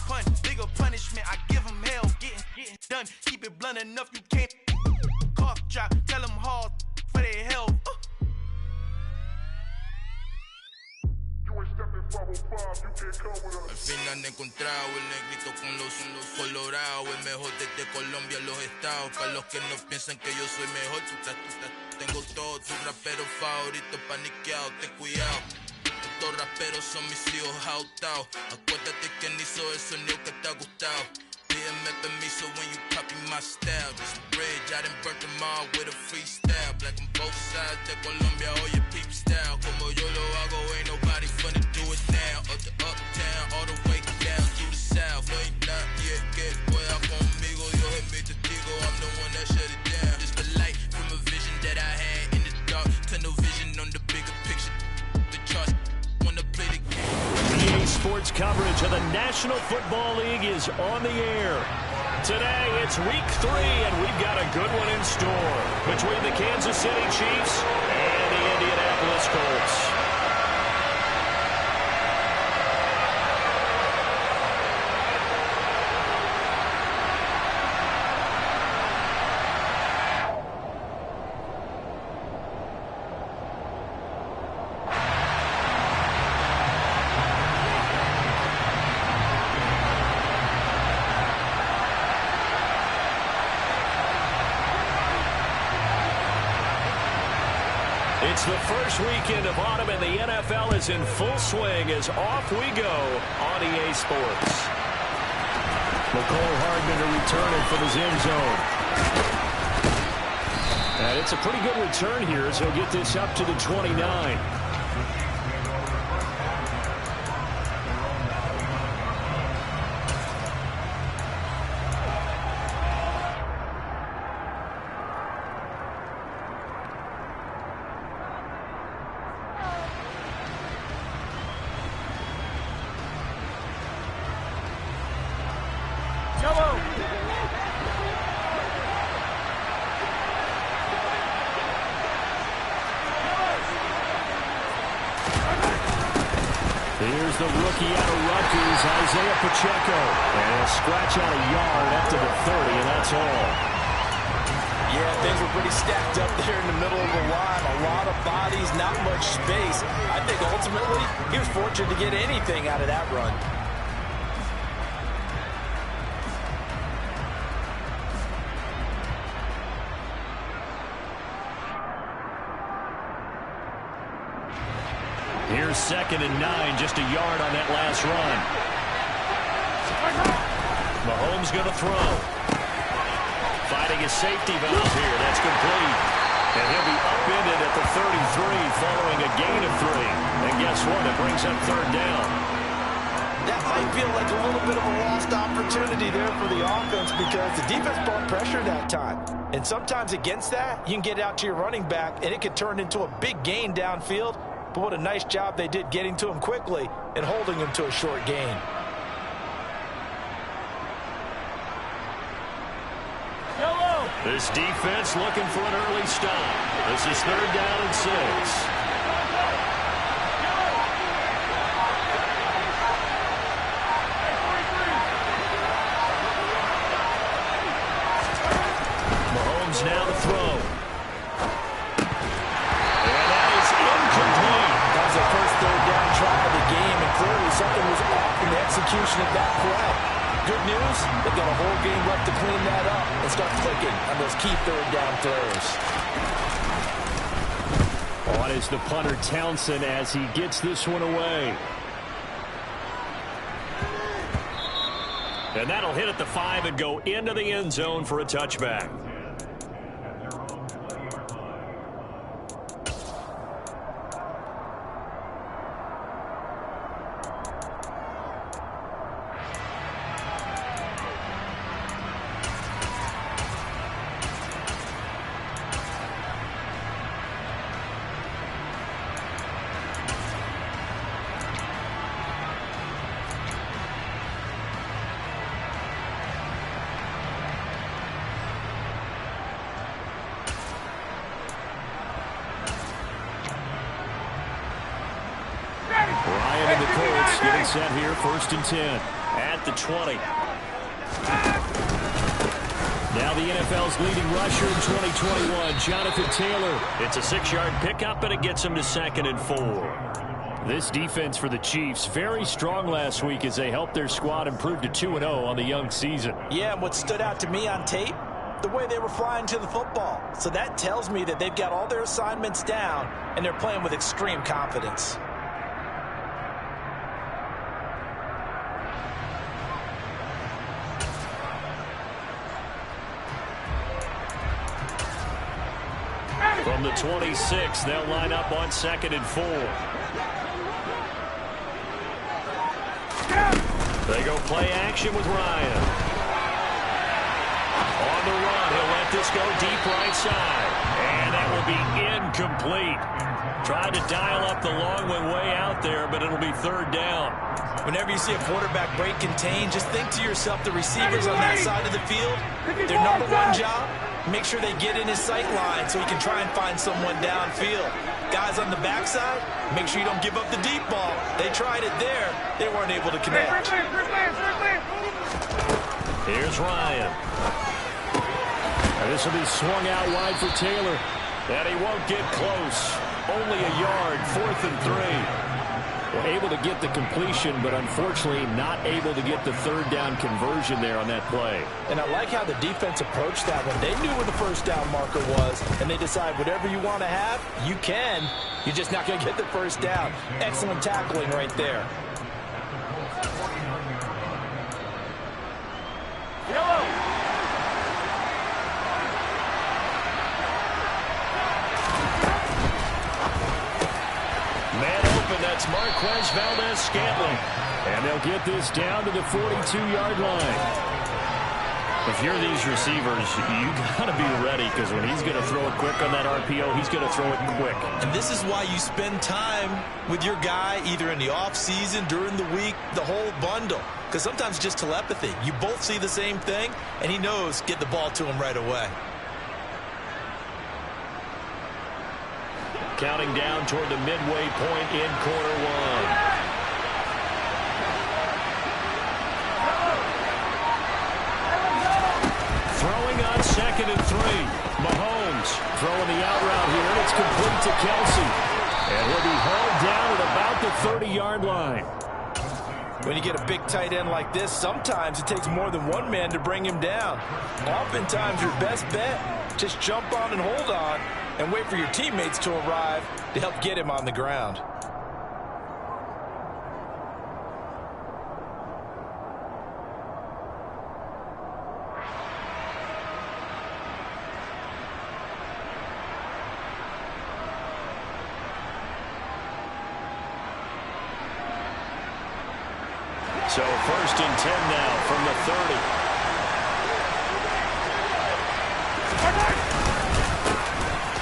pun, bigger punishment. I give them hell, getting done. Keep it blunt enough, you can't cough drop. Tell them hard for their health. Al fin han encontrado el negrito con los colorados, el mejor desde Colombia, los estados. Para los que no piensan que yo soy mejor, tengo todos tus raperos favoritos paniqueados, ten cuidado. Estos raperos son mis hijos jautados. Acuérdate que ni hizo el sonido que te ha gustado. Pídeme permiso when you copy my style. This bridge, I done burnt them all with a freestyle. Black on both sides de Colombia, oye peep style. Como yo lo hago, ain't nobody finna do it now. Up the uptown, all the way down to the south. No hay nadie que pueda conmigo, Dios es mi testigo. I'm the one that shut it down. Just the light from a vision that I had in the dark. Tunnel vision on the bigger picture. The charts wanna play the game. EA Sports coverage of the National Football League is on the air. Today, it's week 3, and we've got a good one in store between the Kansas City Chiefs and the Indianapolis Colts. It's the first weekend of autumn, and the NFL is in full swing as off we go on EA Sports. McCole Hardman to return it from his end zone. And it's a pretty good return here as he'll get this up to the 29. Here's the rookie out of Rutgers, Isaiah Pacheco. And he'll scratch out a yard up to the 30, and that's all. Yeah, things were pretty stacked up there in the middle of the line. A lot of bodies, not much space. I think ultimately he was fortunate to get anything out of that run. Here's 2nd and 9, just a yard on that last run. Mahomes going to throw. Fighting his safety valve here. That's complete. And he'll be upended at the 33 following a gain of 3. And guess what? It brings up 3rd down. That might feel like a little bit of a lost opportunity there for the offense because the defense brought pressure that time. And sometimes against that, you can get out to your running back, and it could turn into a big gain downfield. But what a nice job they did getting to him quickly and holding him to a short gain. This defense looking for an early stop. This is 3rd down and 6. Mahomes now to throw. And that is incomplete. That was the first 3rd down try of the game, and clearly something was off in the execution of that play. Good news, they've got a whole game left to clean that up and start clicking on those key 3rd down throws. On is the punter Townsend as he gets this one away. And that'll hit at the 5 and go into the end zone for a touchback. Ryan and the Colts getting set here, 1st and 10. at the 20. Now the NFL's leading rusher in 2021, Jonathan Taylor. It's a 6-yard pickup, and it gets him to 2nd and 4. This defense for the Chiefs, very strong last week as they helped their squad improve to 2-0 on the young season. Yeah, and what stood out to me on tape, the way they were flying to the football. So that tells me that they've got all their assignments down, and they're playing with extreme confidence. From the 26, they'll line up on 2nd and 4. They go play action with Ryan. On the run, he'll let this go deep right side. And that will be incomplete. Tried to dial up the long one way out there, but it'll be 3rd down. Whenever you see a quarterback break contain, just think to yourself, the receivers on that side of the field, their number one job, make sure they get in his sight line so he can try and find someone downfield. Guys on the backside, make sure you don't give up the deep ball. They tried it there. They weren't able to connect. Here's Ryan. And this will be swung out wide for Taylor. And he won't get close. Only a yard, 4th and 3. Well, able to get the completion, but unfortunately not able to get the 3rd down conversion there on that play. And I like how the defense approached that one. They knew where the 1st down marker was, and they decide whatever you want to have, you can. You're just not going to get the 1st down. Excellent tackling right there. That's Marquez Valdez-Scantling. And they'll get this down to the 42-yard line. If you're these receivers, you got to be ready, because when he's going to throw it quick on that RPO, he's going to throw it quick. And this is why you spend time with your guy either in the offseason, during the week, the whole bundle. Because sometimes it's just telepathy. You both see the same thing, and he knows get the ball to him right away. Counting down toward the midway point in quarter 1. Throwing on 2nd and 3. Mahomes throwing the out route here, and it's complete to Kelsey. And he'll be hauled down at about the 30-yard line. When you get a big tight end like this, sometimes it takes more than one man to bring him down. Oftentimes, your best bet, just jump on and hold on, and wait for your teammates to arrive to help get him on the ground. So 1st and 10 now from the 30.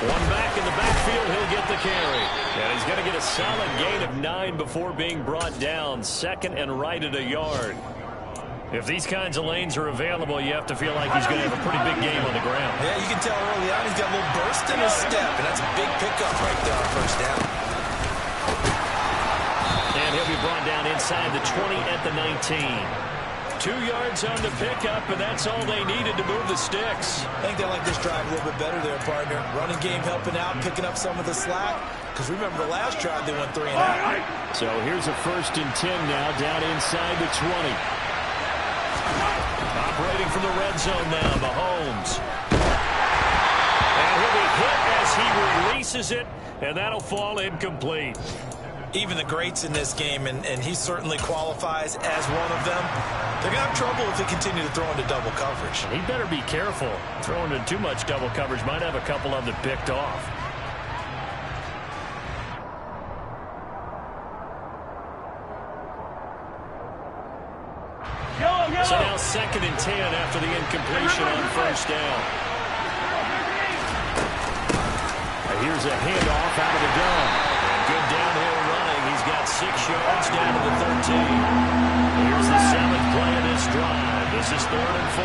One back in the backfield, he'll get the carry. And he's going to get a solid gain of 9 before being brought down. 2nd and right at a yard. If these kinds of lanes are available, you have to feel like he's going to have a pretty big game on the ground. Yeah, you can tell early on he's got a little burst in his step, and that's a big pickup right there on 1st down. And he'll be brought down inside the 20 at the 19. 2 yards on the pickup, and that's all they needed to move the sticks. I think they like this drive a little bit better there, partner. Running game helping out, picking up some of the slack. Because remember, the last drive they went 3 and out. So here's a 1st and 10 now, down inside the 20. Operating from the red zone now, Mahomes. And he'll be hit as he releases it, and that'll fall incomplete. Even the greats in this game, and he certainly qualifies as one of them, they're going to have trouble if they continue to throw into double coverage. He better be careful. Throwing into too much double coverage might have a couple of them picked off. So now 2nd and 10 after the incompletion on 1st down. Here's a handoff out of the gun. And good downhill running. He's got 6 yards down to the 13. Here's the 7th play of this drive. This is 3rd and 4.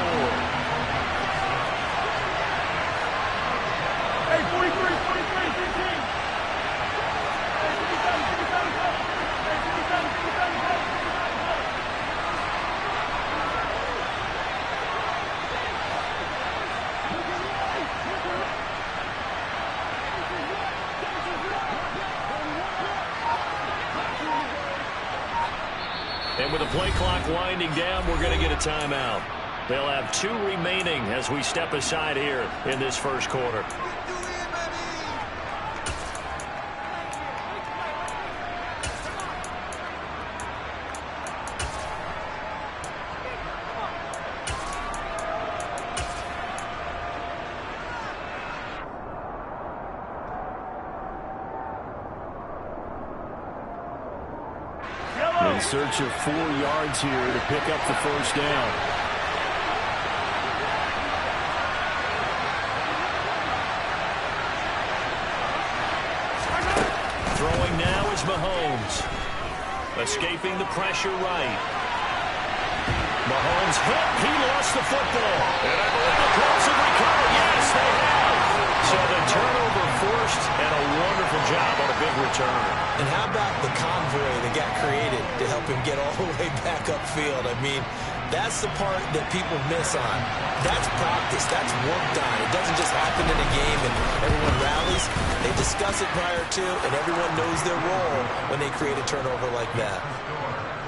Hey, 43, 15. play clock winding down, we're going to get a timeout. They'll have 2 remaining as we step aside here in this first quarter. In search of 4 yards here to pick up the first down. Throwing now is Mahomes. Escaping the pressure right. Mahomes hit. He lost the football. And I believe the Colts have recovered. Yes, they have. So the turnover forced and a wonderful job on a big return. And how about the convoy that got created to help him get all the way back upfield? I mean, that's the part that people miss on. That's practice. That's worked on. It doesn't just happen in a game and everyone rallies. They discuss it prior to, and everyone knows their role when they create a turnover like that.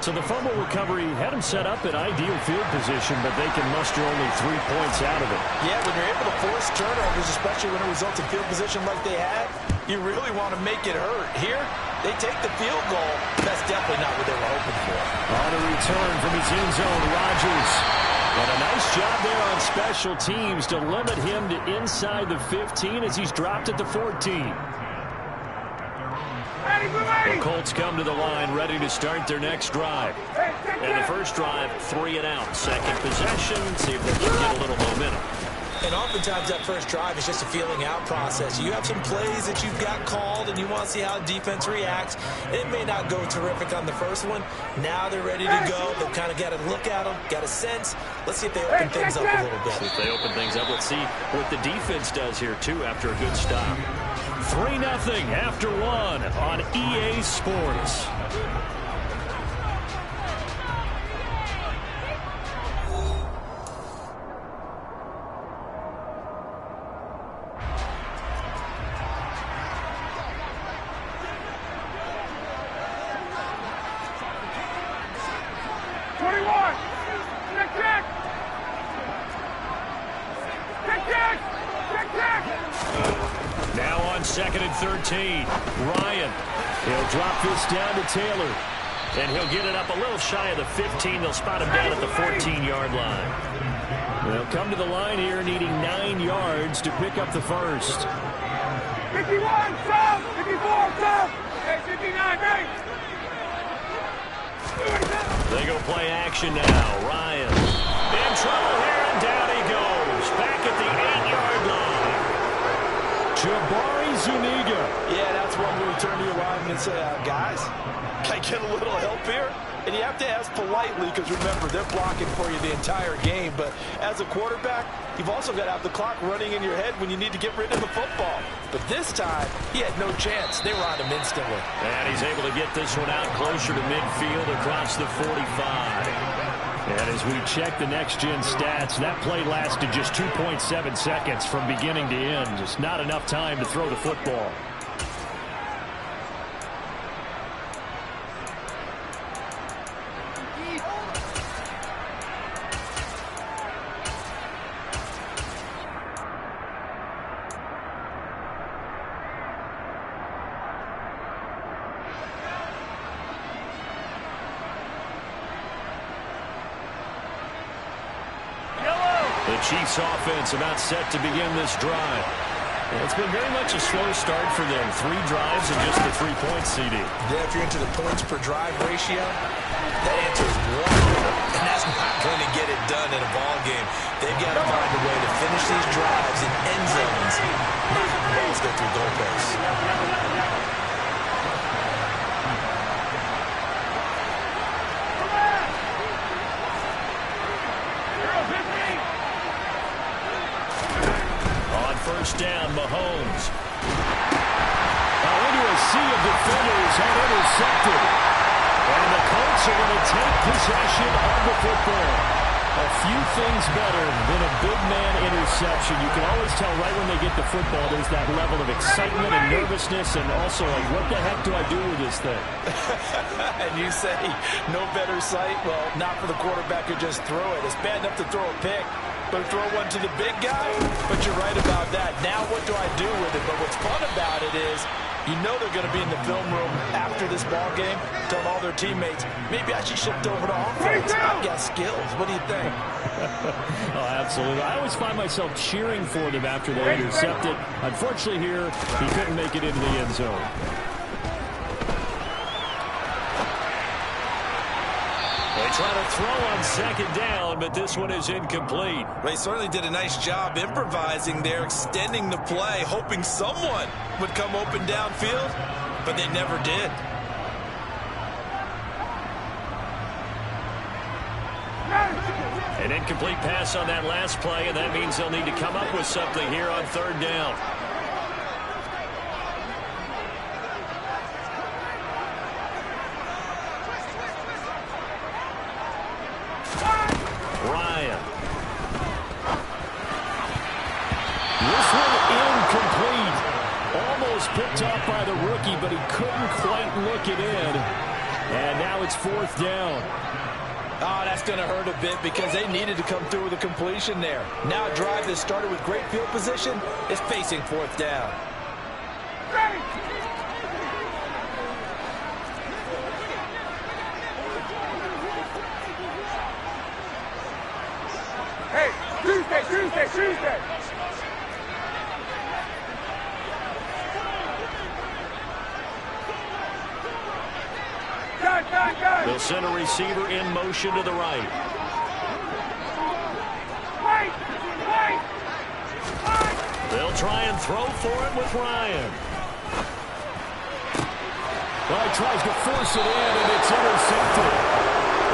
So the fumble recovery had them set up in ideal field position, but they can muster only 3 points out of it. Yeah, when you're able to force turnovers, especially when it results in field position like they had, you really want to make it hurt. Here, they take the field goal. That's definitely not what they were hoping for. On a return from his end zone, Rodgers. And a nice job there on special teams to limit him to inside the 15 as he's dropped at the 14. The Colts come to the line ready to start their next drive. And the first drive, 3 and out. Second possession, see if they can get a little momentum. And oftentimes that first drive is just a feeling out process. You have some plays that you've got called and you want to see how defense reacts. It may not go terrific on the first one. Now they're ready to go. They've kind of got to look at them, got a sense. Let's see if they open things up a little bit. See if they open things up. Let's see what the defense does here, too, after a good stop. 3-0 after 1 on EA Sports. Now on 2nd and 13. Ryan. He'll drop this down to Taylor. And he'll get it up a little shy of the 15. They'll spot him down at the 14-yard line. They'll come to the line here needing 9 yards to pick up the first. 51, stop! 54, stop! 59, break! They go play action now. Ryan in trouble here, and down he goes. Back at the 8-yard line. Jabari Zuniga. Yeah, that's one where you turn to your lineman and say, guys, can I get a little help here? And you have to ask politely because, remember, they're blocking for you the entire game. But as a quarterback, you've also got to have the clock running in your head when you need to get rid of the football. But this time, he had no chance. They were on him instantly. And he's able to get this one out closer to midfield across the 45. And as we check the next-gen stats, that play lasted just 2.7 seconds from beginning to end. Just not enough time to throw the football. The Chiefs offense about set to begin this drive. Well, it's been very much a slow start for them. 3 drives and just the 3 points, CD. Then if you're into the points per drive ratio, that answer is 1. And that's not going to get it done in a ball game. They've got to find a way to finish these drives in end zones, not have the balls go through goalposts. First down, Mahomes. Into a sea of defenders and intercepted. And the Colts are going to take possession of the football. A few things better than a big man interception. You can always tell right when they get the football, there's that level of excitement and nervousness, and also like, what the heck do I do with this thing? And you say, no better sight? Well, not for the quarterback who just throw it. It's bad enough to throw a pick, but throw one to the big guy? But you're right about that. Now what do I do with it? But what's fun about it is, you know they're going to be in the film room after this ball game, telling all their teammates, maybe I should shift over to offense. I've got skills. What do you think? Oh, absolutely. I always find myself cheering for them after they intercept it. Unfortunately here, he couldn't make it into the end zone. They try to throw on second down, but this one is incomplete. They certainly did a nice job improvising there, extending the play, hoping someone would come open downfield, but they never did. An incomplete pass on that last play, and that means they'll need to come up with something here on third down. Ryan. This one incomplete. Almost picked off by the rookie, but he couldn't quite look it in. And now it's fourth down. Oh, that's going to hurt a bit because they needed to come through with a completion there. Now a drive that started with great field position is facing fourth down. Hey, Tuesday. Done. They'll send a receiver in motion to the right. Wait. They'll try and throw for it with Ryan. Well, he tries to force it in, and it's intercepted.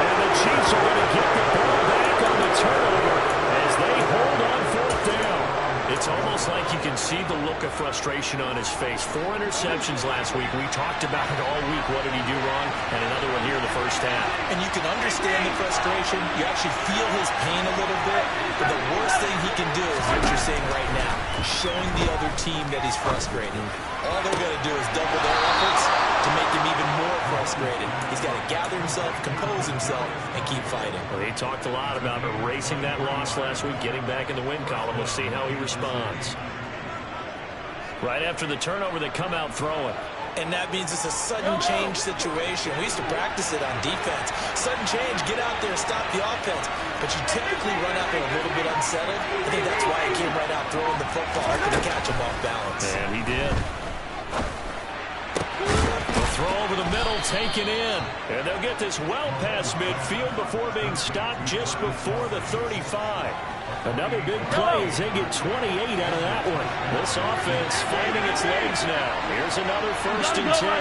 And the Chiefs are going to get the ball back on the turnover as they hold on fourth down. It's almost like you can see the look of frustration on his face. 4 interceptions last week. We talked about it all week. What did he do wrong? And another one here in the first half. And you can understand the frustration. You actually feel his pain a little bit. But the worst thing he can do is what you're saying right now, showing the other team that he's frustrated. All they're going to do is double their efforts to make him even more frustrated. He's got to gather himself, compose himself, and keep fighting. Well, he talked a lot about erasing that loss last week, getting back in the win column. We'll see how he responds. Right after the turnover, they come out throwing. And that means it's a sudden change situation. We used to practice it on defense. Sudden change, get out there, stop the offense. But you typically run out there a little bit unsettled. I think that's why he came right out throwing the football, hoping to catch him off balance. And he did. Throw over the middle, taken in. And they'll get this well past midfield before being stopped just before the 35. Another big play as they get 28 out of that one. This offense finding its legs now. Here's another 1st and 10. And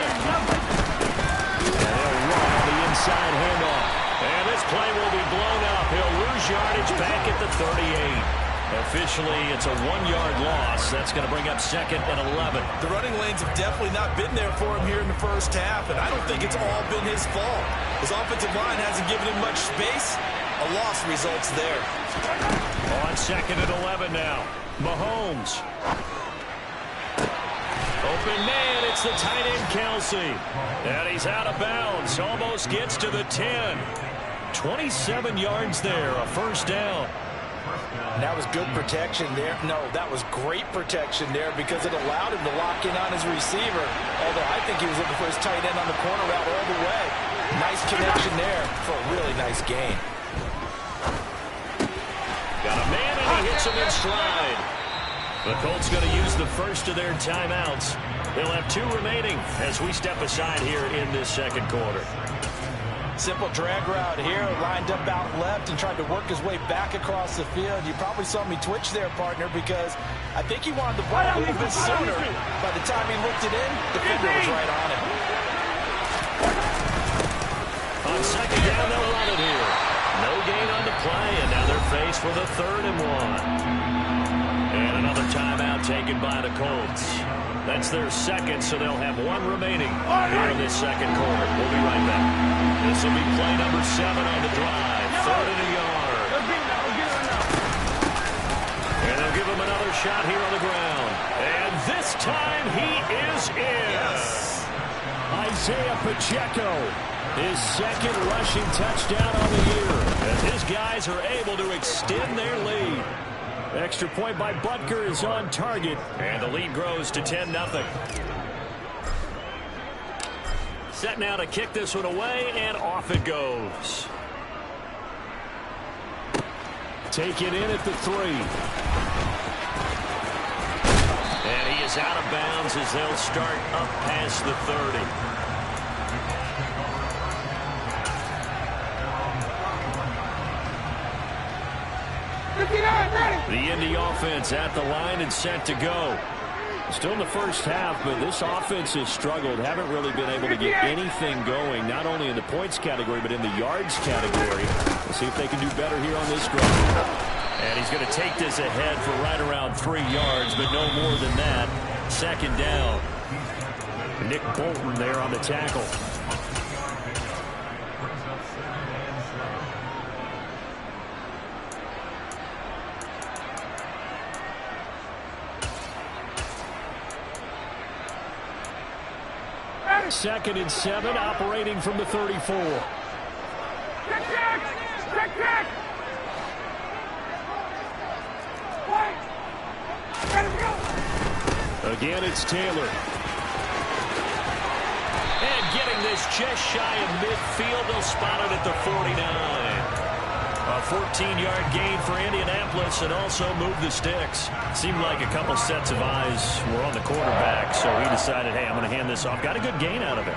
they'll run on the inside handoff. And this play will be blown up. He'll lose yardage back at the 38. Officially, it's a 1-yard loss. That's going to bring up 2nd and 11. The running lanes have definitely not been there for him here in the first half, and I don't think it's all been his fault. His offensive line hasn't given him much space. A loss results there. On 2nd and 11 now. Mahomes. Open man, it's the tight end Kelsey. And he's out of bounds. Almost gets to the 10. 27 yards there, a 1st down. That was good protection there. No, that was great protection there because it allowed him to lock in on his receiver. Although I think he was looking for his tight end on the corner route all the way. Nice connection there for a really nice gain. Got a man and he hits him in stride. The Colts going to use the first of their timeouts. They'll have 2 remaining as we step aside here in this 2nd quarter. Simple drag route here, lined up out left and tried to work his way back across the field. You probably saw me twitch there, partner, because I think he wanted the ball a little bit sooner. By the time he looked it in, the defender was right on it. On 2nd down, they'll run it here. No gain on the play, and now they're faced with a 3rd and 1. And another timeout taken by the Colts. That's their 2nd, so they'll have 1 remaining here in this 2nd quarter. We'll be right back. This will be play number 7 on the drive. 3rd and a yard. shot here on the ground. And this time he is in. Yes. Isaiah Pacheco, his second rushing touchdown on the year. And his guys are able to extend their lead. Extra point by Butker is on target. And the lead grows to 10-0. Set now to kick this one away, and off it goes. Take it in at the 3. And he is out of bounds as they'll start up past the 30. The Indy offense at the line and set to go. Still in the first half, but this offense has struggled. Haven't really been able to get anything going, not only in the points category, but in the yards category. We'll see if they can do better here on this drive. And he's going to take this ahead for right around 3 yards, but no more than that. Second down. Nick Bolton there on the tackle. Second and 7, operating from the 34. Again, it's Taylor. And getting this just shy of midfield, they'll spot it at the 49. A 14-yard gain for Indianapolis and also move the sticks. Seemed like a couple sets of eyes were on the quarterback, so he decided, hey, I'm going to hand this off. Got a good gain out of it.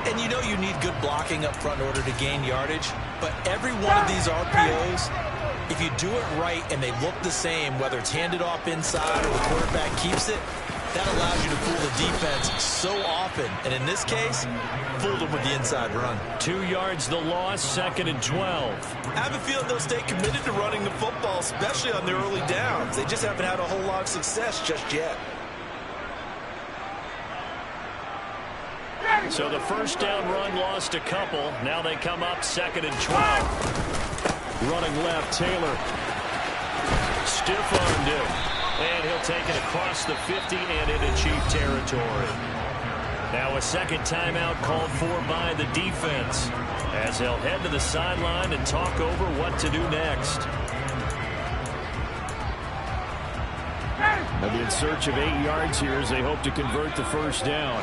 And you know you need good blocking up front in order to gain yardage, but every one of these RPOs, if you do it right and they look the same, whether it's handed off inside or the quarterback keeps it, that allows you to fool the defense so often. And in this case, fooled them with the inside run. 2 yards the loss, second and 12. I have a feeling they'll stay committed to running the football, especially on their early downs. They just haven't had a whole lot of success just yet. So the first down run lost a couple. Now they come up second and 12. Running left, Taylor. Stiff-armed it. And he'll take it across the 50 and into Chief territory. Now a second timeout called for by the defense as they'll head to the sideline and talk over what to do next. They'll be in search of 8 yards here as they hope to convert the first down.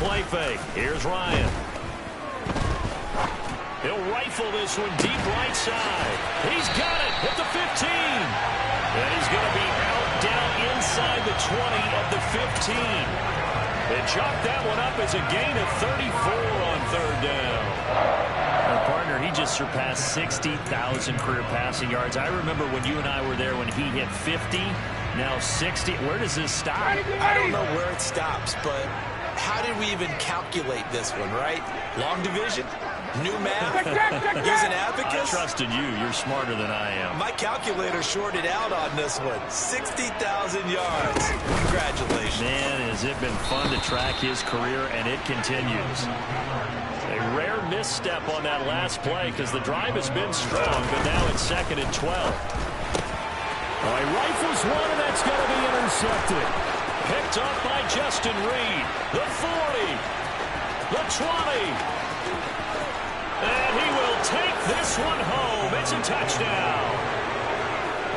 Play fake. Here's Ryan. He'll rifle this one deep right side. He's got it at the 15. And he's going to be out down inside the 20 of the 15. They chalked that one up as a gain of 34 on third down. Our partner, he just surpassed 60,000 career passing yards. I remember when you and I were there when he hit 50, now 60. Where does this stop? I don't know where it stops, but how did we even calculate this one, right? Long division? New math? Use an abacus? I trusted you. You're smarter than I am. My calculator shorted out on this one. 60,000 yards. Congratulations. Man, has it been fun to track his career, and it continues. A rare misstep on that last play because the drive has been strong, but now it's second and 12. Well, he rifles one, and that's going to be intercepted. Picked up by Justin Reed. The 40. The 20. And he will take this one home. It's a touchdown.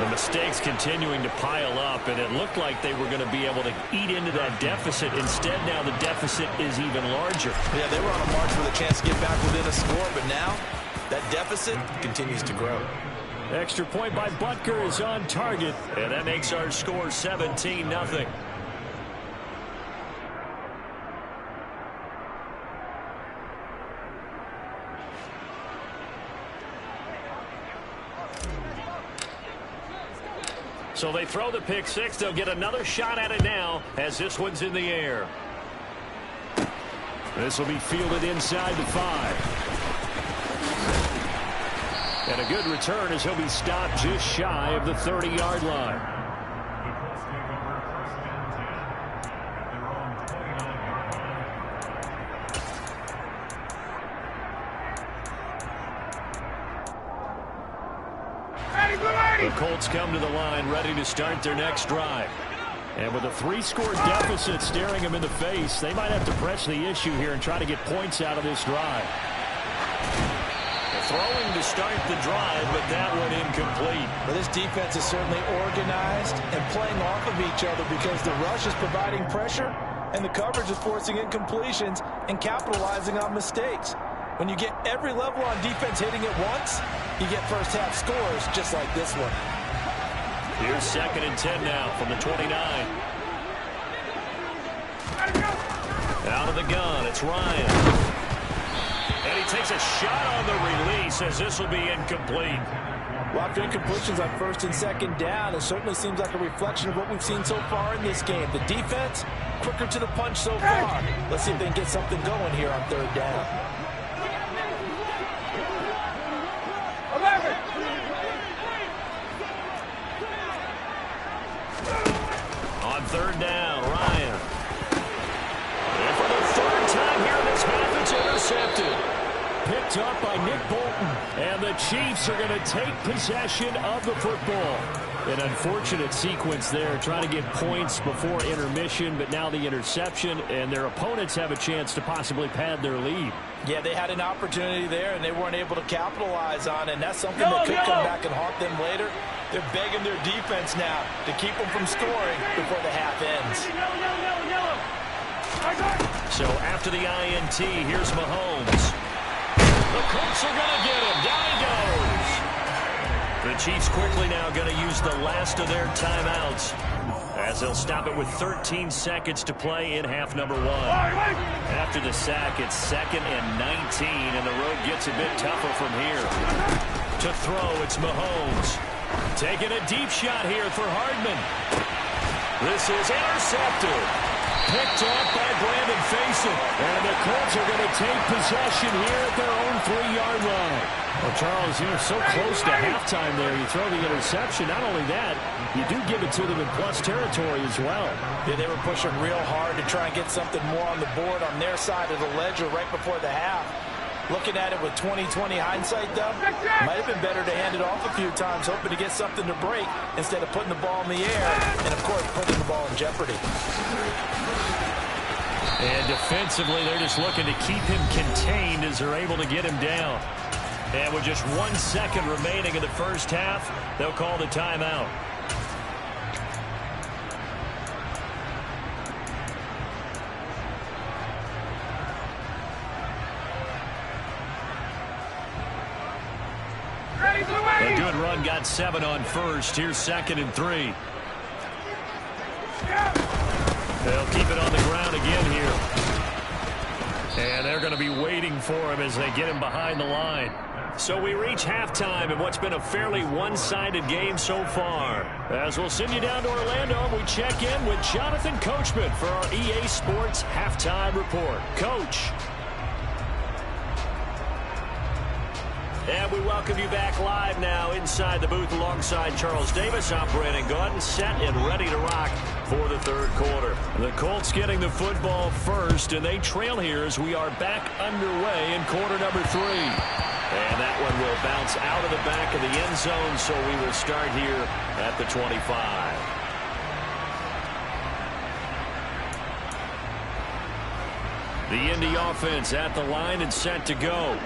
The mistakes continuing to pile up, and it looked like they were going to be able to eat into that deficit. Instead, now the deficit is even larger. Yeah, they were on a march with a chance to get back within a score, but now that deficit continues to grow. Extra point by Butker is on target, and that makes our score 17-0. So they throw the pick six. They'll get another shot at it now as this one's in the air. This will be fielded inside the 5. And a good return as he'll be stopped just shy of the 30-yard line. The Colts come to the line ready to start their next drive. And with a 3-score deficit staring them in the face, they might have to press the issue here and try to get points out of this drive. Throwing to start the drive, but that one incomplete. Well, this defense is certainly organized and playing off of each other because the rush is providing pressure and the coverage is forcing incompletions and capitalizing on mistakes. When you get every level on defense hitting at once, you get first-half scores just like this one. Here's 2nd and 10 now from the 29. Out of the gun, it's Ryan. And he takes a shot on the release as this will be incomplete. Well, after incompletions on 1st and 2nd down, it certainly seems like a reflection of what we've seen so far in this game. The defense, quicker to the punch so far. Let's see if they can get something going here on 3rd down. 11. On 3rd down, Ryan. And for the 3rd time here in this half, it's intercepted. Picked up by Nick Bolton. And the Chiefs are going to take possession of the football. An unfortunate sequence there, trying to get points before intermission, but now the interception, and their opponents have a chance to possibly pad their lead. Yeah, they had an opportunity there, and they weren't able to capitalize on it, and that's something that could come back and haunt them later. They're begging their defense now to keep them from scoring before the half ends. So after the INT, here's Mahomes. The Colts are going to get him. Down he goes. The Chiefs quickly now going to use the last of their timeouts as they'll stop it with 13 seconds to play in half number 1. After the sack, it's 2nd and 19, and the road gets a bit tougher from here. To throw, it's Mahomes. Taking a deep shot here for Hardman. This is intercepted. Picked off by Brandon Faison. And the Colts are going to take possession here at their own 3-yard line. Well, Charles, you're so close to halftime there. You throw the interception. Not only that, you do give it to them in plus territory as well. Yeah, they were pushing real hard to try and get something more on the board on their side of the ledger right before the half. Looking at it with 20/20 hindsight, though, might have been better to hand it off a few times, hoping to get something to break instead of putting the ball in the air and, of course, putting the ball in jeopardy. And defensively, they're just looking to keep him contained as they're able to get him down. And with just 1 second remaining in the first half, they'll call the timeout. A good run, got 7 on first. Here's 2nd and 3. They'll keep it on the ground again here. And they're going to be waiting for him as they get him behind the line. So we reach halftime in what's been a fairly one-sided game so far. As we'll send you down to Orlando, we check in with Jonathan Coachman for our EA Sports Halftime Report. Coach. And we welcome you back live now inside the booth alongside Charles Davis, operating gun, set and ready to rock for the 3rd quarter. The Colts getting the football first, and they trail here as we are back underway in quarter number 3. And that one will bounce out of the back of the end zone, so we will start here at the 25. The Indy offense at the line and set to go.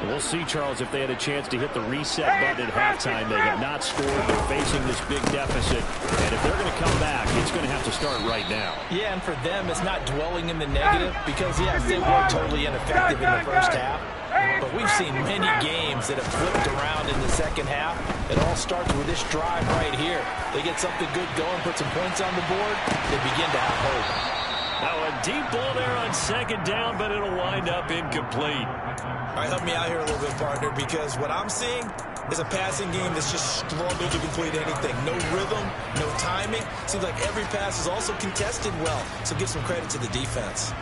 We'll see, Charles, if they had a chance to hit the reset button at halftime. They have not scored. They're facing this big deficit. And if they're going to come back, it's going to have to start right now. Yeah, and for them, it's not dwelling in the negative because, yes, they were totally ineffective in the first half. But we've seen many games that have flipped around in the second half. It all starts with this drive right here. They get something good going, put some points on the board, they begin to have hope. Now a deep ball there on 2nd down, but it'll wind up incomplete. All right, help me out here a little bit, partner, because what I'm seeing is a passing game that's just struggled to complete anything. No rhythm, no timing. Seems like every pass is also contested well, so give some credit to the defense.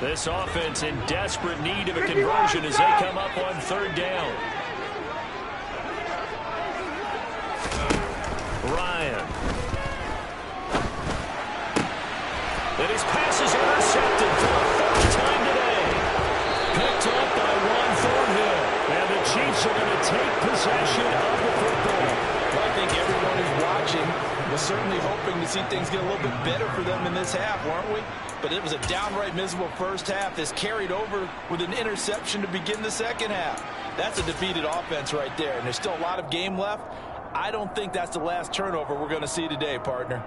This offense in desperate need of a conversion as they come up on third down. Ryan. And his pass is intercepted for the first time today. Picked up by Juan Thornhill. And the Chiefs are going to take possession of the football. Well, I think everyone who's watching was certainly hoping to see things get a little bit better for them in this half, weren't we? But it was a downright miserable first half. This carried over with an interception to begin the second half. That's a defeated offense right there, and there's still a lot of game left. I don't think that's the last turnover we're going to see today, partner.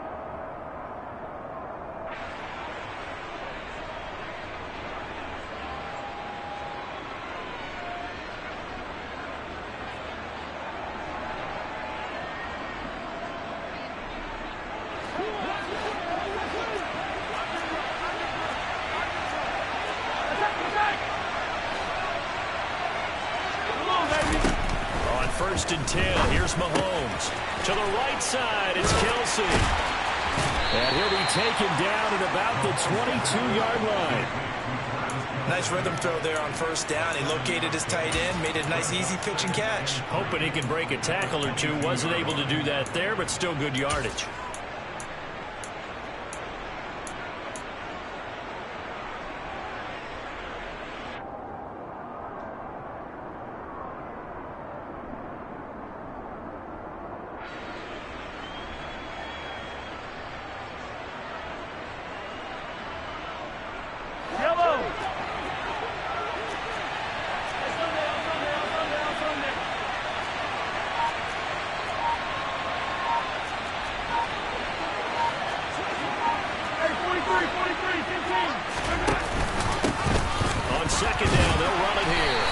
First and 10. Here's Mahomes. To the right side, it's Kelsey. And he'll be taken down at about the 22-yard line. Nice rhythm throw there on first down. He located his tight end, made a nice easy pitch and catch. Hoping he can break a tackle or two. Wasn't able to do that there, but still good yardage. On second down, they'll run it here.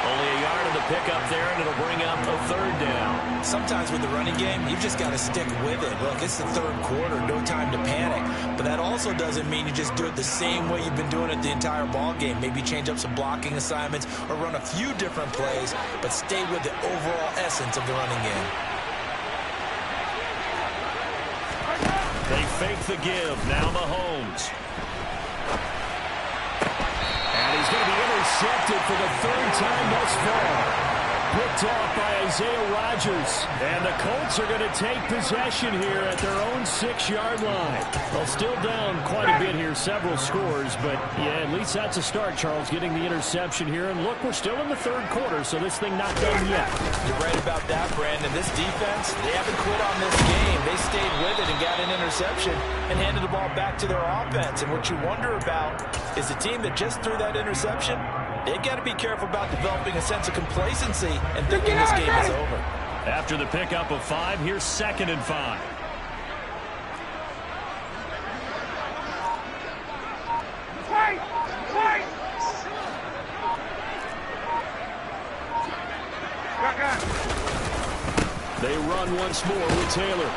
Only a yard of the pickup there, and it'll bring up a third down. Sometimes with the running game, you've just got to stick with it. Look, it's the third quarter, no time to panic. But that also doesn't mean you just do it the same way you've been doing it the entire ball game. Maybe change up some blocking assignments or run a few different plays, but stay with the overall essence of the running game. They fake the give. Now Mahomes. And he's going to be intercepted for the third time thus far. Picked off by Isaiah Rodgers. And the Colts are going to take possession here at their own 6-yard line. Well, still down quite a bit here, several scores. But, yeah, at least that's a start, Charles, getting the interception here. And, look, we're still in the third quarter, so this thing not done yet. You're right about that, Brandon. This defense, they haven't quit on this game. They stayed with it and got an interception and handed the ball back to their offense. And what you wonder about is the team that just threw that interception, they got to be careful about developing a sense of complacency and thinking this game is over. After the pickup of 5, here's 2nd and 5. They run once more with Taylor.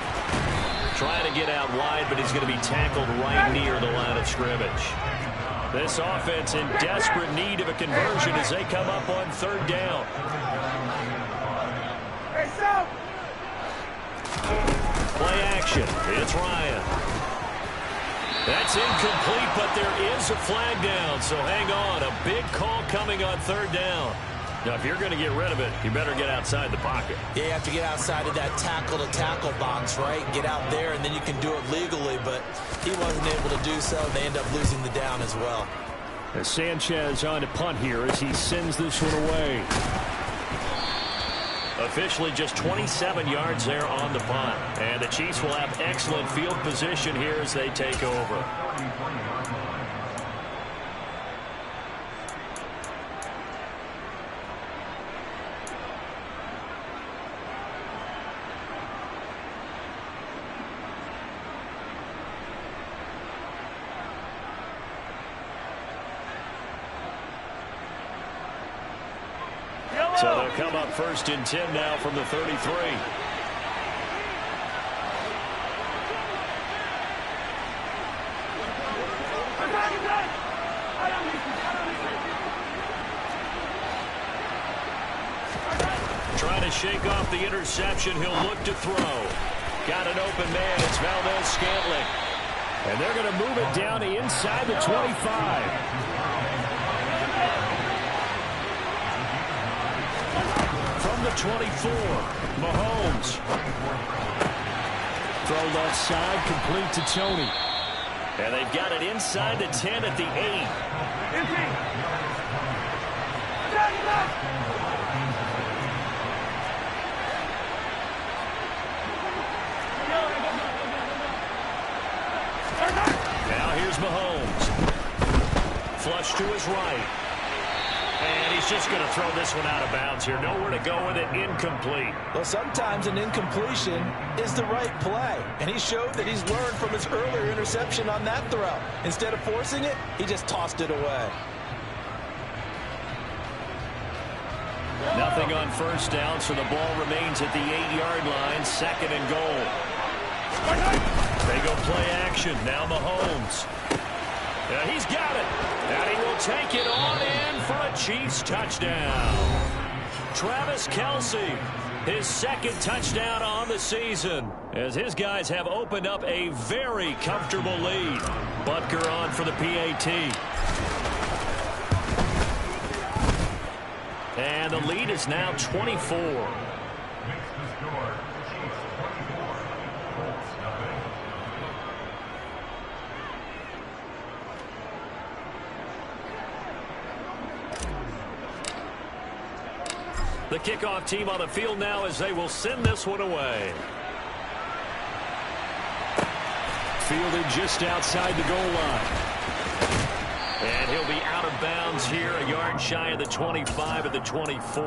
Trying to get out wide, but he's going to be tackled right near the line of scrimmage. This offense in desperate need of a conversion as they come up on third down. Play action. It's Ryan. That's incomplete, but there is a flag down, so hang on. A big call coming on third down. Now, if you're going to get rid of it, you better get outside the pocket. Yeah, you have to get outside of that tackle-to-tackle box, right? Get out there, and then you can do it legally, but he wasn't able to do so, and they end up losing the down as well. As Sanchez on to punt here as he sends this one away. Officially just 27 yards there on the punt. And the Chiefs will have excellent field position here as they take over. So they'll come up 1st and 10 now from the 33. Trying to shake off the interception. He'll look to throw. Got an open man. It's Valdez Scantling. And they're going to move it down to inside the 25. From the 24, Mahomes. Throw left side, complete to Tony. And they've got it inside the 10 at the 8. Now here's Mahomes. Flush to his right. And he's just going to throw this one out of bounds here. Nowhere to go with it. Incomplete. Well, sometimes an incompletion is the right play. And he showed that he's learned from his earlier interception on that throw. Instead of forcing it, he just tossed it away. Nothing on first down, so the ball remains at the 8-yard line. 2nd and goal. They go play action. Now Mahomes. Yeah, he's got it. And he will take it on in for a Chiefs touchdown. Travis Kelce, his 2nd touchdown on the season, as his guys have opened up a very comfortable lead. Butker on for the PAT. And the lead is now 24. The kickoff team on the field now as they will send this one away. Fielded just outside the goal line. And he'll be out of bounds here, a yard shy of the 25 at the 24.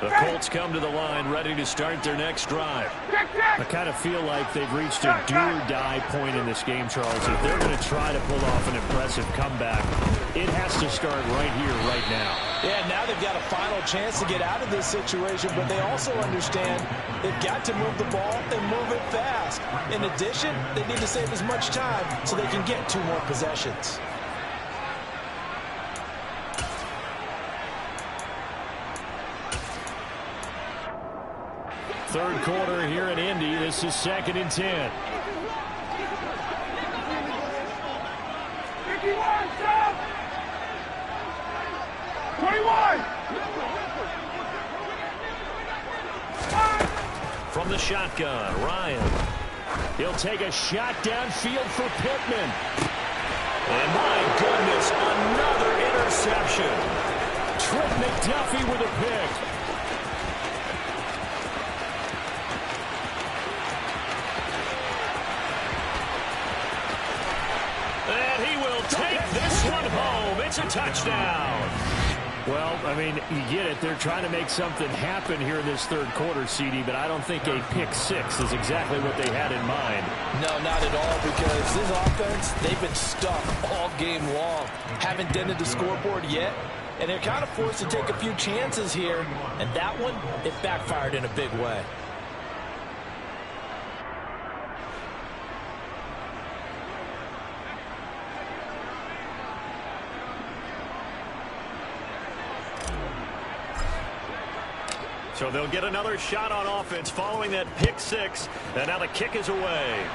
The Colts come to the line ready to start their next drive. I kind of feel like they've reached a do-or-die point in this game, Charles. If they're going to try to pull off an impressive comeback, it has to start right here, right now. Yeah, now they've got a final chance to get out of this situation, but they also understand they've got to move the ball and move it fast. In addition, they need to save as much time so they can get 2 more possessions. Third quarter here in Indy. This is 2nd and 10. 21! From the shotgun, Ryan. He'll take a shot downfield for Pittman. And my goodness, another interception. Trent McDuffie with a pick. And he will take this one home. It's a touchdown. Well, I mean, you get it. They're trying to make something happen here in this third quarter, CD, but I don't think a pick 6 is exactly what they had in mind. No, not at all, because this offense, they've been stuck all game long. Haven't dented the scoreboard yet, and they're kind of forced to take a few chances here, and that one, it backfired in a big way. So they'll get another shot on offense following that pick 6. And now the kick is away.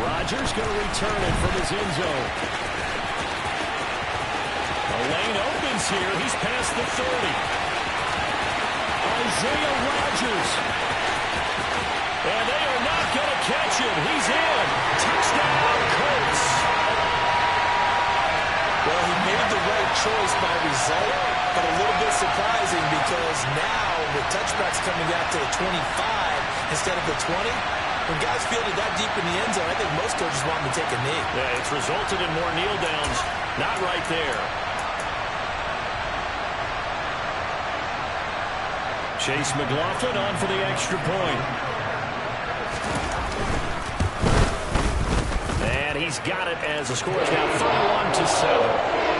Rodgers going to return it from his end zone. The lane opens here. He's past the 30. Isaiah Rodgers. And they are not going to catch him. He's in. Touchdown, Colts. Well, he made the right choice by result, but a little bit surprising because now the touchback's coming out to the 25 instead of the 20. When guys field it that deep in the end zone, I think most coaches want them to take a knee. Yeah, it's resulted in more kneel downs. Not right there. Chase McLaughlin on for the extra point. And he's got it as the score is now 31-7.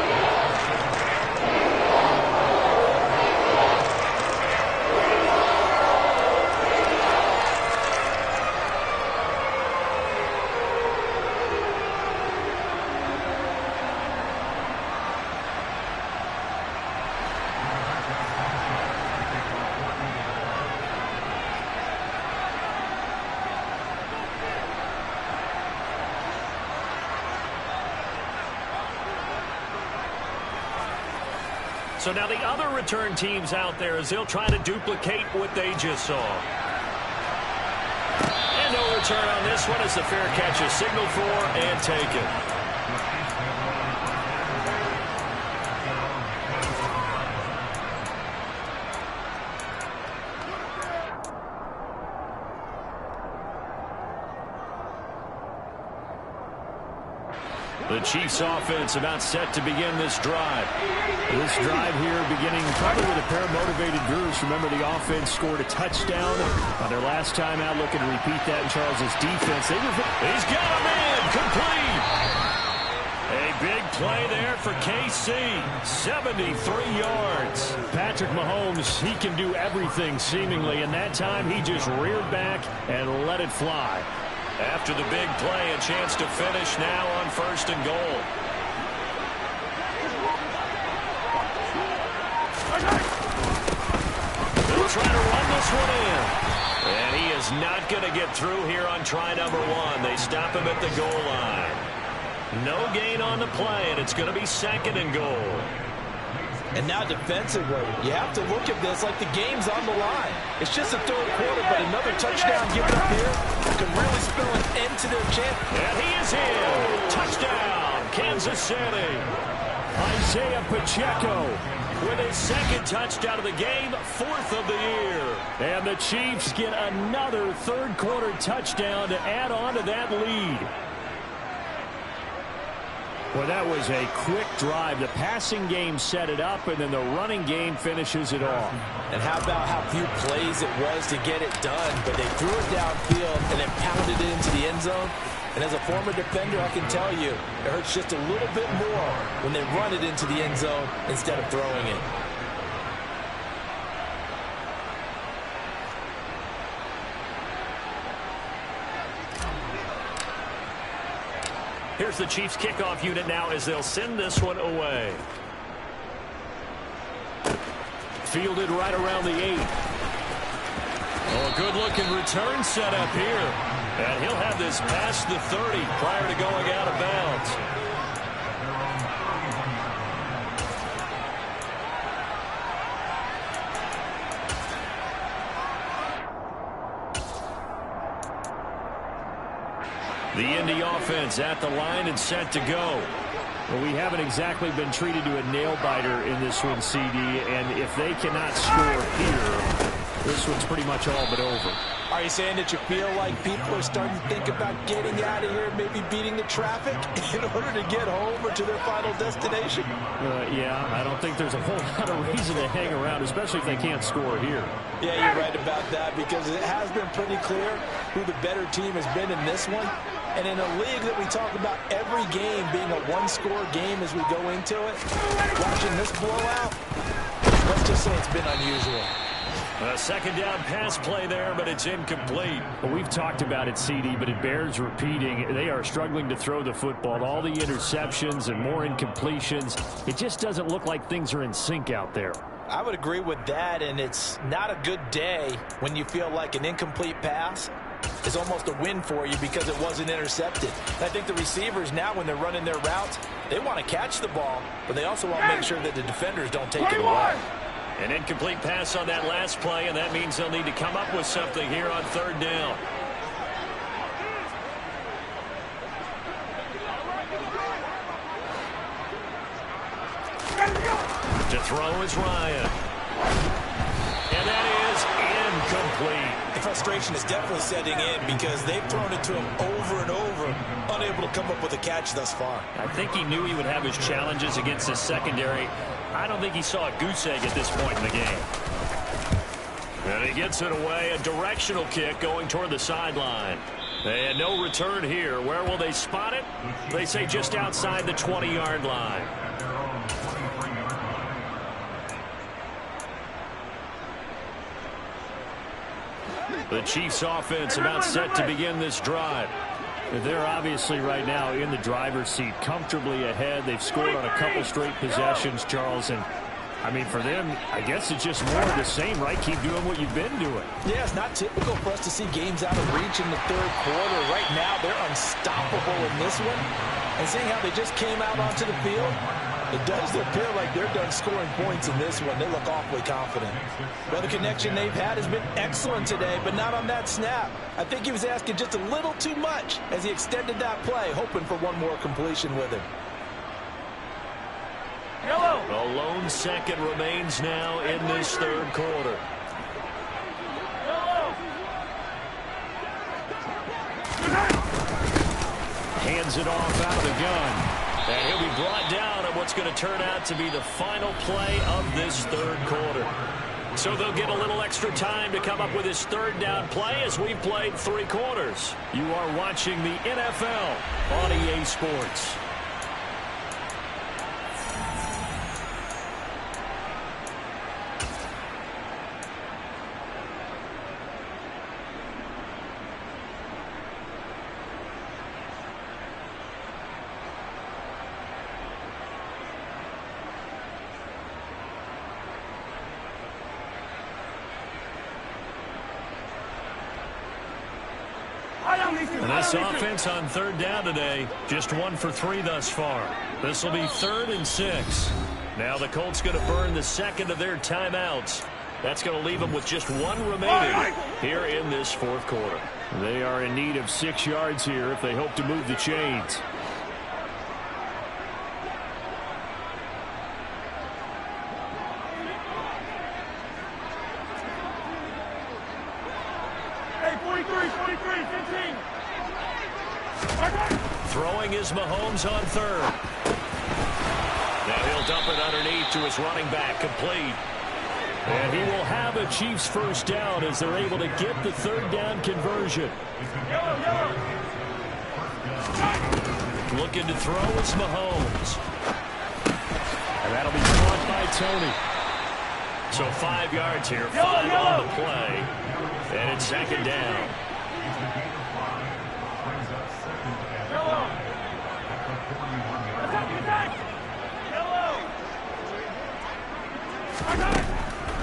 So now the other return teams out there as they'll try to duplicate what they just saw. And no return on this one as the fair catch is signaled for and taken. The Chiefs offense about set to begin this drive. This drive here beginning probably with a pair of motivated groups. Remember, the offense scored a touchdown on their last time out. Looking to repeat that in Charles's defense. He's got a man complete. A big play there for KC. 73 yards. Patrick Mahomes, he can do everything seemingly. And that time he just reared back and let it fly. After the big play, a chance to finish now on 1st and goal. They'll try to run this one in. And he is not going to get through here on try number 1. They stop him at the goal line. No gain on the play, and it's going to be 2nd and goal. And now defensively, you have to look at this like the game's on the line. It's just a 3rd quarter, but another touchdown given up here can really spell an end to their chance. And he is in. Touchdown, Kansas City. Isaiah Pacheco with his 2nd touchdown of the game, 4th of the year. And the Chiefs get another 3rd quarter touchdown to add on to that lead. Well, that was a quick drive. The passing game set it up, and then the running game finishes it off. And how about how few plays it was to get it done, but they threw it downfield and then pounded it into the end zone. And as a former defender, I can tell you, it hurts just a little bit more when they run it into the end zone instead of throwing it. Here's the Chiefs kickoff unit now as they'll send this one away. Fielded right around the 8. Oh, a good-looking return set up here. And he'll have this past the 30 prior to going out of bounds. The Indy offense at the line and set to go. Well, we haven't exactly been treated to a nail-biter in this one, CD, and if they cannot score here, this one's pretty much all but over. Are you saying that you feel like people are starting to think about getting out of here, maybe beating the traffic in order to get home or to their final destination? Yeah, I don't think there's a whole lot of reason to hang around, especially if they can't score here. Yeah, you're right about that, because it has been pretty clear who the better team has been in this one. And in a league that we talk about every game being a one-score game as we go into it, watching this blowout, let's just say it's been unusual. A 2nd down pass play there, but it's incomplete. Well, we've talked about it, CD, but it bears repeating. They are struggling to throw the football. All the interceptions and more incompletions. It just doesn't look like things are in sync out there. I would agree with that, and it's not a good day when you feel like an incomplete pass is almost a win for you because it wasn't intercepted. And I think the receivers now, when they're running their routes, they want to catch the ball, but they also want to make sure that the defenders don't take it away. An incomplete pass on that last play, and that means they'll need to come up with something here on 3rd down. To throw is Ryan. And that is incomplete. The frustration is definitely setting in because they've thrown it to him over and over, unable to come up with a catch thus far. I think he knew he would have his challenges against his secondary. I don't think he saw a goose egg at this point in the game. And he gets it away, a directional kick going toward the sideline. And no return here. Where will they spot it? They say just outside the 20-yard line. The Chiefs offense about set to begin this drive. They're obviously right now in the driver's seat, comfortably ahead. They've scored on a couple straight possessions, Charles. And, I mean, for them, I guess it's just more of the same, right? Keep doing what you've been doing. Yeah, it's not typical for us to see games out of reach in the 3rd quarter. Right now, they're unstoppable in this one. And seeing how they just came out onto the field, It does appear like they're done scoring points in this one. They look awfully confident. Well, the connection they've had has been excellent today, but not on that snap. I think he was asking just a little too much as he extended that play, hoping for one more completion with him. A lone second remains now in this third quarter. Hands it off out of the gun. And he'll be brought down on what's going to turn out to be the final play of this third quarter. So they'll get a little extra time to come up with his third down play as we've played 3 quarters. You are watching the NFL on EA Sports. And this offense on third down today, just 1 for 3 thus far. This will be 3rd and 6. Now the Colts going to burn the second of their timeouts. That's going to leave them with just 1 remaining here in this 4th quarter. They are in need of 6 yards here if they hope to move the chains. Throwing is Mahomes on 3rd. Now he'll dump it underneath to his running back, complete. And he will have a Chiefs first down as they're able to get the 3rd down conversion. Looking to throw is Mahomes. And that'll be caught by Tony. So 5 yards here, 5 on the play. And it's 2nd down.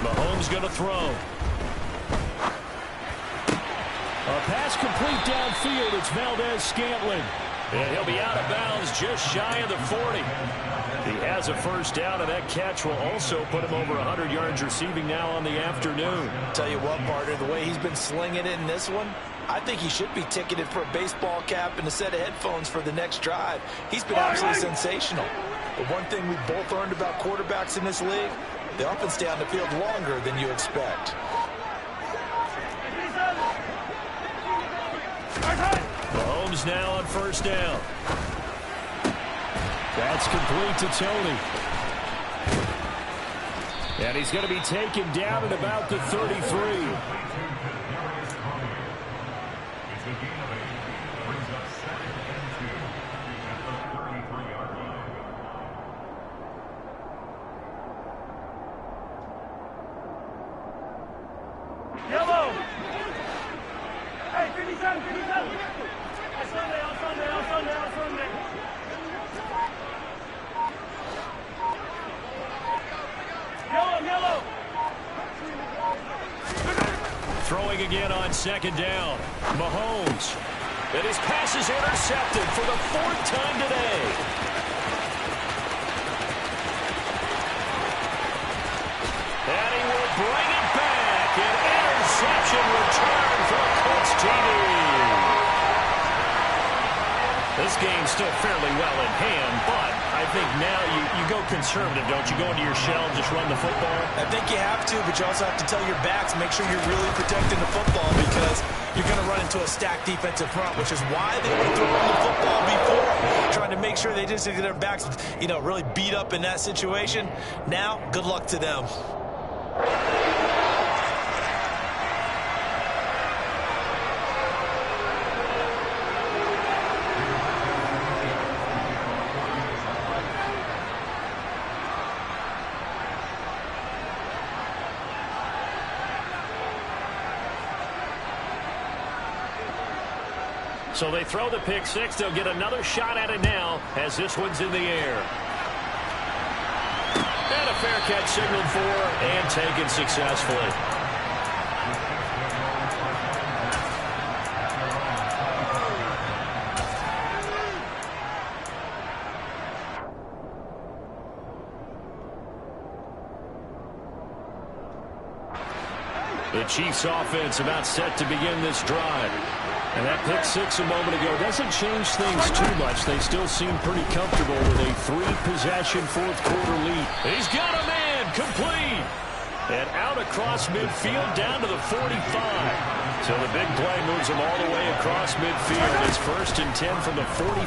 Mahomes going to throw. A pass complete downfield. It's Valdez-Scantling. And he'll be out of bounds just shy of the 40. He has a first down, and that catch will also put him over 100 yards receiving now on the afternoon. Tell you what, partner, the way he's been slinging it in this one, I think he should be ticketed for a baseball cap and a set of headphones for the next drive. He's been absolutely sensational. The one thing we both learned about quarterbacks in this league, they often stay on the field longer than you expect. Mahomes now on first down. That's complete to Tony. And he's going to be taken down at about the 33. Throwing again on 2nd down. Mahomes. And his pass is intercepted for the 4th time today. And he will bring it back. An interception return from Colts TV. This game's still fairly well in hand, but I think now you go conservative, don't you? Go into your shell and just run the football? I think you have to, but you also have to tell your backs, make sure you're really protecting the football because you're going to run into a stacked defensive front, which is why they went to run the football before, trying to make sure they just get their backs, really beat up in that situation. Now, good luck to them. So they throw the pick six. They'll get another shot at it now as this one's in the air. And a fair catch signaled for and taken successfully. The Chiefs offense about set to begin this drive. And that pick six a moment ago doesn't change things too much. They still seem pretty comfortable with a three-possession fourth-quarter lead. He's got a man complete. And out across midfield down to the 45. So the big play moves him all the way across midfield. It's 1st and 10 from the 45.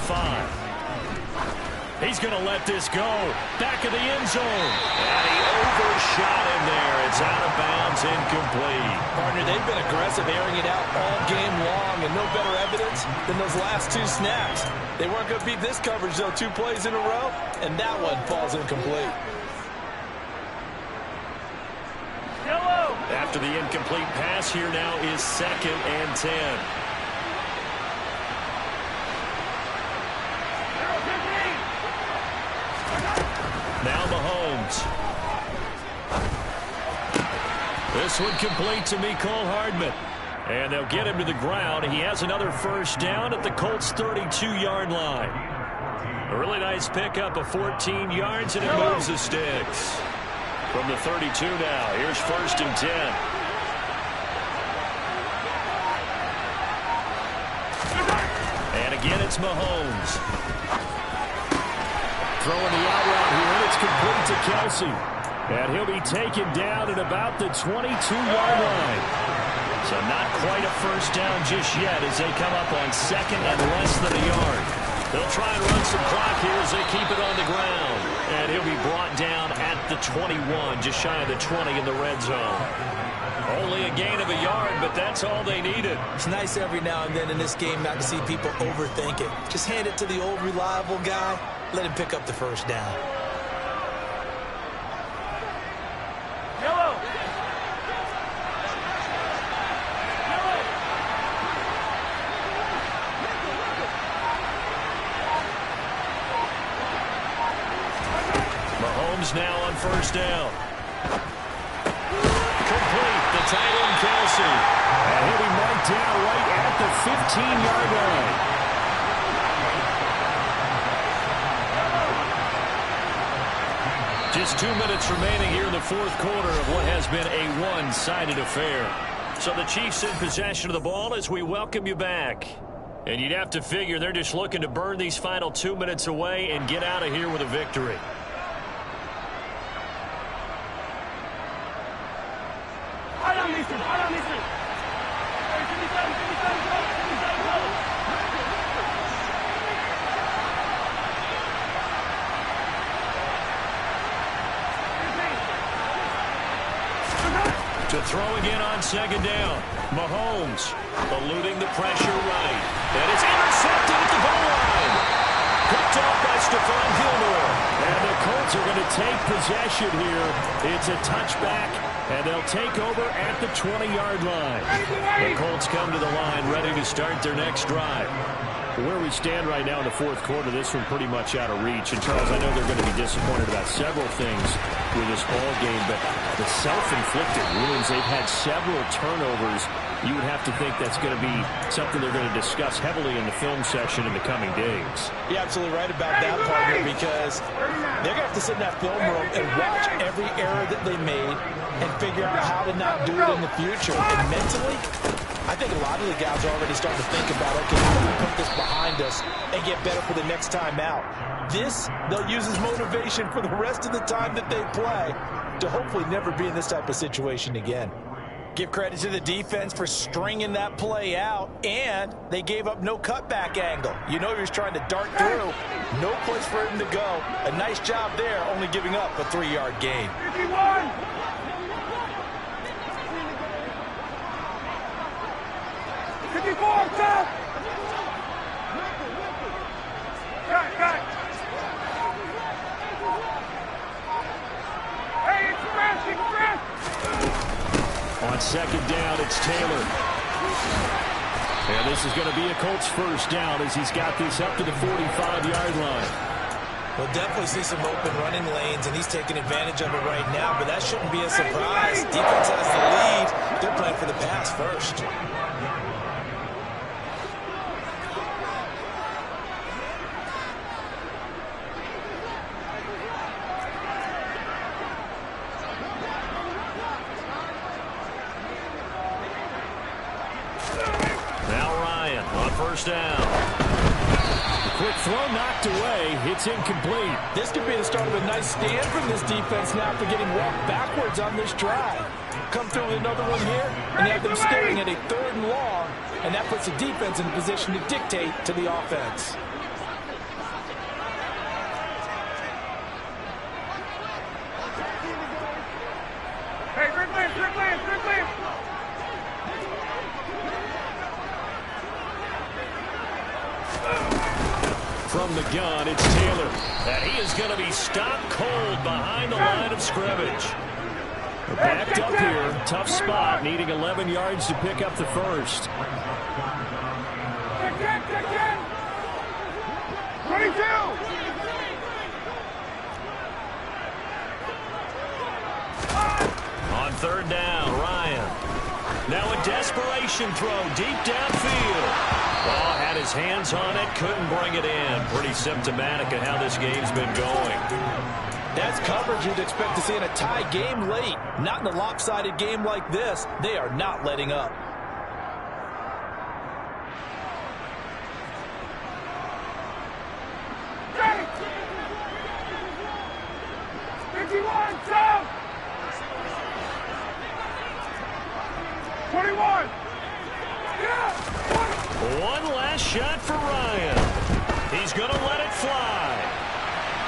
He's going to let this go. Back of the end zone. And he overshot him there. It's out of bounds, incomplete. Partner, they've been aggressive, airing it out all game long, and no better evidence than those last two snaps. They weren't going to beat this coverage, though, 2 plays in a row, and that one falls incomplete. After the incomplete pass, here now is 2nd and 10. Now Mahomes. This one complete to Mecole Hardman. And they'll get him to the ground. He has another first down at the Colts' 32-yard line. A really nice pickup of 14 yards, and it moves the sticks. From the 32 now, here's 1st and 10. And again, it's Mahomes. Throwing the out route here, and it's complete to Kelsey. And he'll be taken down at about the 22-yard line. So not quite a first down just yet as they come up on 2nd and less than a yard. They'll try and run some clock here as they keep it on the ground. And he'll be brought down at the 21, just shy of the 20 in the red zone. Only a gain of a yard, but that's all they needed. It's nice every now and then in this game not to see people overthink it. Just hand it to the old reliable guy. Let him pick up the first down. Mahomes now on first down. Complete. The tight end, Kelsey. And he'll be marked down right at the 15-yard line. Just 2 minutes remaining here in the fourth quarter of what has been a one-sided affair. So the Chiefs in possession of the ball as we welcome you back. And you'd have to figure they're just looking to burn these final 2 minutes away and get out of here with a victory. To throw again on 2nd down. Mahomes eluding the pressure right. And it's intercepted at the goal line. Picked off by Stephon Gilmore. And the Colts are going to take possession here. It's a touchback, and they'll take over at the 20-yard line. The Colts come to the line ready to start their next drive. Where we stand right now in the fourth quarter, this one pretty much out of reach. And, Charles, I know they're going to be disappointed about several things with this ball game, but the self-inflicted wounds, they've had several turnovers. You would have to think that's going to be something they're going to discuss heavily in the film session in the coming days. You're absolutely right about that, partner, because they're going to have to sit in that film room and watch every error that they made and figure out how to not do it in the future. And mentally, I think a lot of the guys are already starting to think about, okay, how do we put this behind us and get better for the next time out? This, they'll use as motivation for the rest of the time that they play to hopefully never be in this type of situation again. Give credit to the defense for stringing that play out, and they gave up no cutback angle. You know he was trying to dart through. No place for him to go. A nice job there, only giving up a 3-yard gain. 51! Cut! Hey, express! On 2nd down, it's Taylor. And this is going to be a Colts first down as he's got this up to the 45-yard line. We'll definitely see some open running lanes, and he's taking advantage of it right now, but that shouldn't be a surprise. Defense has the lead. They're playing for the pass first. first down. Quick throw knocked away. It's incomplete. This could be the start of a nice stand from this defense now after getting walked backwards on this drive. Come through with another one here, and have them staring at a 3rd and long, and that puts the defense in a position to dictate to the offense. Hey, Strickland. From the gun, it's Taylor. And he is going to be stopped cold behind the line of scrimmage. They're backed up here. Tough spot, needing 11 yards to pick up the first. 22. On 3rd down, Ryan. Now a desperation throw deep downfield. Ball had his hands on it, couldn't bring it in. Pretty symptomatic of how this game's been going. That's coverage you'd expect to see in a tie game late. Not in a lopsided game like this. They are not letting up. Hey! 51, jump! 21! Yeah! One last shot for Ryan. He's going to let it fly.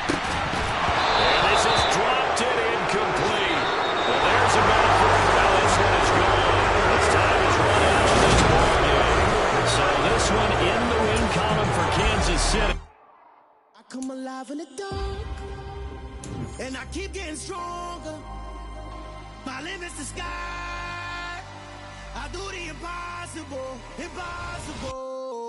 And this is dropped it incomplete. Well, there's a benefit. Now this one is gone. This time is run out of this ball game. So this one in the win column for Kansas City. I come alive in the dark, and I keep getting stronger. My limit's the sky. I do the impossible, impossible.